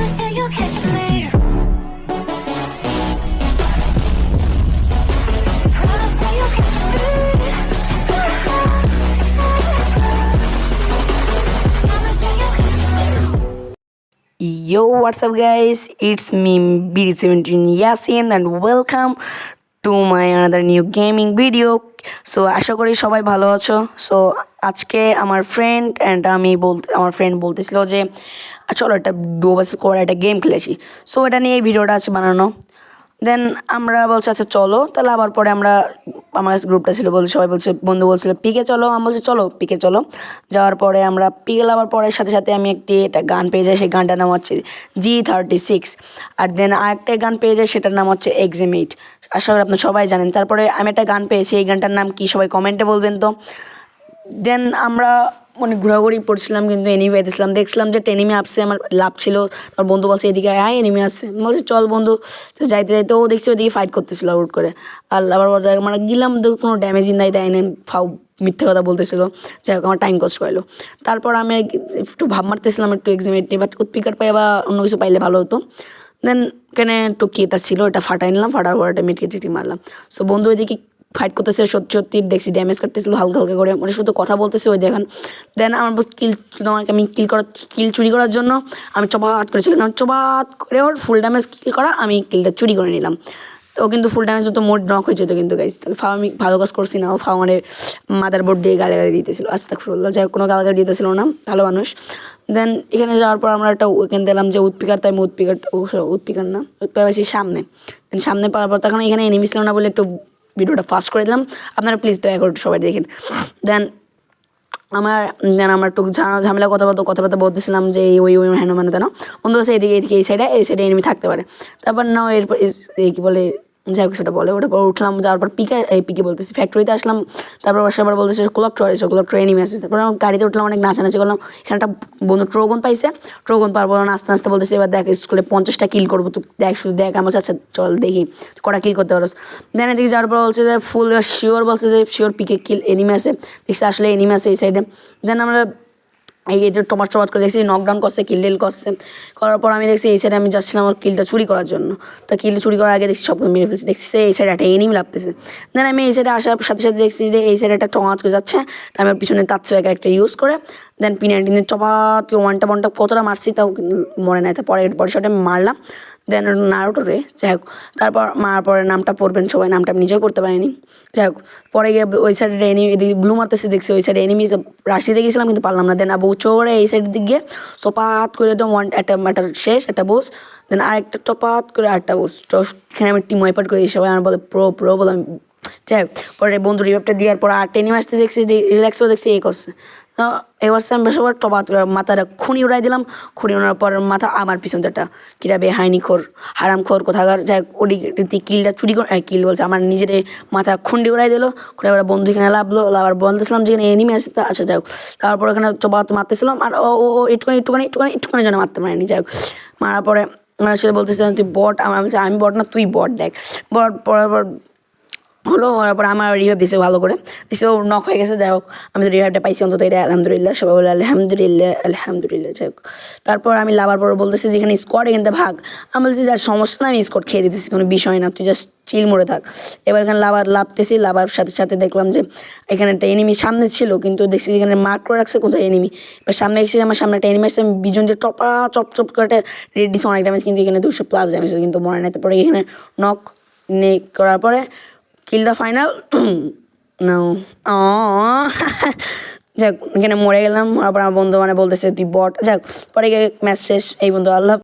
Promise that you'll catch me. Promise that you'll catch me. Promise that you'll catch me. Yo, what's up guys? It's me BD17 Yasin and welcome to my another new gaming video. So আশা করি সবাই ভালো আছো। So আজকে আমার friend বলতেছিল যে চলো একটা ডুও ভার্সেস স্কোয়াড একটা গেম খেলেছি। সো এটা নিয়ে এই ভিডিওটা আছে বানানো। দেন আমরা বলছি আচ্ছা চলো, তাহলে আবার পরে আমার গ্রুপটা ছিল বলছে, সবাই বলছে, বন্ধু বলছিল পিকে চলো, আমি বলছি চলো পিকে চলো। যাওয়ার পরে আমরা পিকে যাওয়ার পরে সাথে সাথে আমি একটা গান পেয়ে যাই, সেই গানটার নাম হচ্ছে G36। আর দেন আরেকটা গান পেয়ে যাই, সেটার নাম হচ্ছে এক্সিমিট। আশা করি আপনারা সবাই জানেন। তারপরে আমি একটা গান পেয়েছি, এই গানটার নাম কি সবাই কমেন্টে বলবেন তো। দেন আমরা ঘোরাঘুরি পড়ছিলাম, কিন্তু এনিমি পাইতেছিলাম, দেখছিলাম যে এনিমি আসছে, আমার লাভ ছিল। আমার বন্ধু বলছে এদিকে আয়, এনিমি আসছে, বলছে চল বন্ধু। যাইতে যাইতে ও দেখছি ওদিকে ফাইট করতেছিল আউট করে। আর আবার মানে গেলাম, কোনো ড্যামেজই নাই, দেয় না, ফাউ মিথ্যে কথা বলতেছিল, যাই হোক আমার টাইম কষ্ট করলো। তারপর আমি একটু ভাব মারতেছিলাম একটু এক্সামেট নিয়ে, বাট উৎপিকার পাই বা অন্য কিছু পাইলে ভালো হতো। দেন এখানে একটু কি এটা ছিল, এটা ফাটাই নিলাম, ফাটার পর একটা মিটকে টিটি মারলাম। সো বন্ধু এদিকে ফাইট করতেছে, সত্যি সত্যি দেখছি ড্যামেজ কাটতেছিল হালকা হালকা করে, মানে শুধু কথা বলতেছে ওই দেখেন। দেন আমার আমি কিল চুরি করার জন্য আমি চপাত করেছিলাম, কারণ চপাত করে ওর ফুল ড্যামেজ কিল করা, আমি কিলটা চুরি করে নিলাম। তো ও কিন্তু ফুল ড্যামেজ হতো, মোড নক হয়ে যেত কিন্তু গাইস। তাহলে আমি ভালো কাজ করছি না, ও মানে মাদার বোর্ড দিয়ে গালাগালি দিতেছিল, আস্তাগফিরুল্লাহ। যাই হোক কোনো গালাগালি দিতেছিল না, ভালো মানুষ। দেন এখানে যাওয়ার পর আমরা একটা ওখানে দিলাম যে উৎপিকার, তাই আমি উৎপিকার না, উৎপিকার বেশি সামনে। দেন সামনে পাওয়ার পর তখন এখানে এনিমি ছিল না বলে একটু ভিডিওটা ফাস্ট করে দিলাম, আপনারা প্লিজ দয়া করে সবাই দেখেন। দেন আমরা একটু ঝামেলা কথাবার্তা বলতেছিলাম যে ওই হেন মানে তেন বন্ধু আছে এদিকে এই সাইডে এনিমি থাকতে পারে। তারপর না এরপর কী বলে, যাই হোক সেটা বলে, ওটার পর উঠলাম, যাওয়ার পর পিকে বলতেছি ফ্যাক্টরিতে আসলাম। তারপর আবার বলতেছে ক্লক টাওয়ার এনিমি আছে। তারপর আমার গাড়িতে উঠলাম, অনেক নাচানাচি করলাম। এখানে একটা বন্ধু ট্রোগন পাইছে, ট্রোগন পারবো না, আস্তে আস্তে বলতেছে এবার দেখ স্কুলে 50টা কিল করবো, তুই দেখ শুধু দেখ। আমার আচ্ছা চল দেখি কটা কিল করতে পারো। দেন এদিকে যাওয়ার পর বলছে যে ফুল শিওর, বলছে যে শিওর পিকে কিল এনিমি আছে, দেখছি আসলে এনিমি আছে এই সাইডে। দেন আমরা এটা চপাত করে দেখছি নকডাউন করছে, কিল করছে। করার পর আমি দেখছি এই সাইডে আমি যাচ্ছিলাম আমার কিলটা চুরি করার জন্য। তা কিল চুরি করার আগে দেখছি সবকে মেরে ফেলছি, দেখছি এই সাইডে একটা এনিমি লাগতেছে। দেন আমি এই সাইডে আসার সাথে সাথে দেখছি যে এই সাইডে একটা টমাচ করে যাচ্ছে, তা আমার পিছনে তাৎসো একটা ইউজ করে দেন P19 চপাত ওয়ানটা কতটা মারছি তাও মনে নাই। তারপরে শটে মারলাম। দেন নারুটোরে, যাই হোক তারপর মারার পরে নামটা পড়বেন সবাই, নামটা আমি নিজেও পড়তে পারিনি। যাই হোক পরে গিয়ে ওই সাইডে এনিমি এদিকে ব্লু মারতেছে, দেখছি ওই সাইডে এনিমি রাশিতে গেছিলাম কিন্তু পারলাম না। দেন আবু চোরে এই সাইডের দিক গিয়ে চপাত করে একদম একটা শেষ একটা বোস, দেন আরেকটা চপাত করে আরেকটা বোস। তো এখানে আমি টিম ওয়াইপার করে সবাই আমার বলে প্রো বলে আমি। যাই হোক পরে বন্ধু রিভাইভটা দেওয়ার পর আর এনিমি আসতে দেখছি, রিল্যাক্সও দেখছি এই করছে। তো এবার আমি সবার টপাত মাথাটা খুনি উড়াই দিলাম, খুনি ওড়ার পর মাথা আমার পিছনটা কিরা বেহাইনি খোর হারাম খোর কোথাকার। যাই হোক ওটি কিলটা চুরি করে কিল বলছে আমার নিজের মাথা খুন্ডি উড়াই দিল। খুঁড়ে এবার বন্ধু এখানে লাভলো, আবার বলতেছিলাম যে এখানে এনিমি আসছে, আচ্ছা যাই হোক তারপর এখানে চপাত মারতেছিলাম, আর ও একটুখানি যেন মারতে পারিনি। যাই হোক মারার পরে আমার সাথে বলতেছিলাম তুই বট, আমি বট না তুই বট, দেখ বট পড়ার পর হলো। হওয়ার পর আমার রিভাইভ দিছে ভালো করে, দিছে ও নক হয়ে গেছে। যাই হোক আমি তো রিভাইভটা পাইছি অন্তত, এটা আলহামদুলিল্লাহ, সবাই বলে আলহামদুলিল্লাহ। যাই হোক তারপর আমি লাভার পর বলতেছি যেখানে স্কোয়াড এখানে ভাগ, আমি বলছি যার সমস্যা না, আমি স্কোয়াড খেয়ে দিতেছি, কোনো বিষয় না, তুই জাস্ট চিল মোড়ে থাক। এবার এখানে লাভতেছি, লাভার সাথে সাথে দেখলাম যে এখানে একটা এনিমি সামনে ছিল, কিন্তু দেখছি এখানে মার্ক করে রাখছে কোথায় এনিমি। এবার সামনে দেখছি আমার সামনে একটা এনিমি আসছে, আমি বিজন যে চপ করে একটা রেড দিচ্ছে অনেক ড্যামেজ, কিন্তু এখানে 200+ ড্যামেজ, কিন্তু মনে নাই। তারপরে এখানে নক করার পরে কিলটা ফাইনাল নাও যাক এখানে মরে গেলাম। তারপর আমার বন্ধু বলতেছে তুই বট। যাক পরে গিয়ে ম্যাচ শেষ, এই বন্ধু আল্লাহ।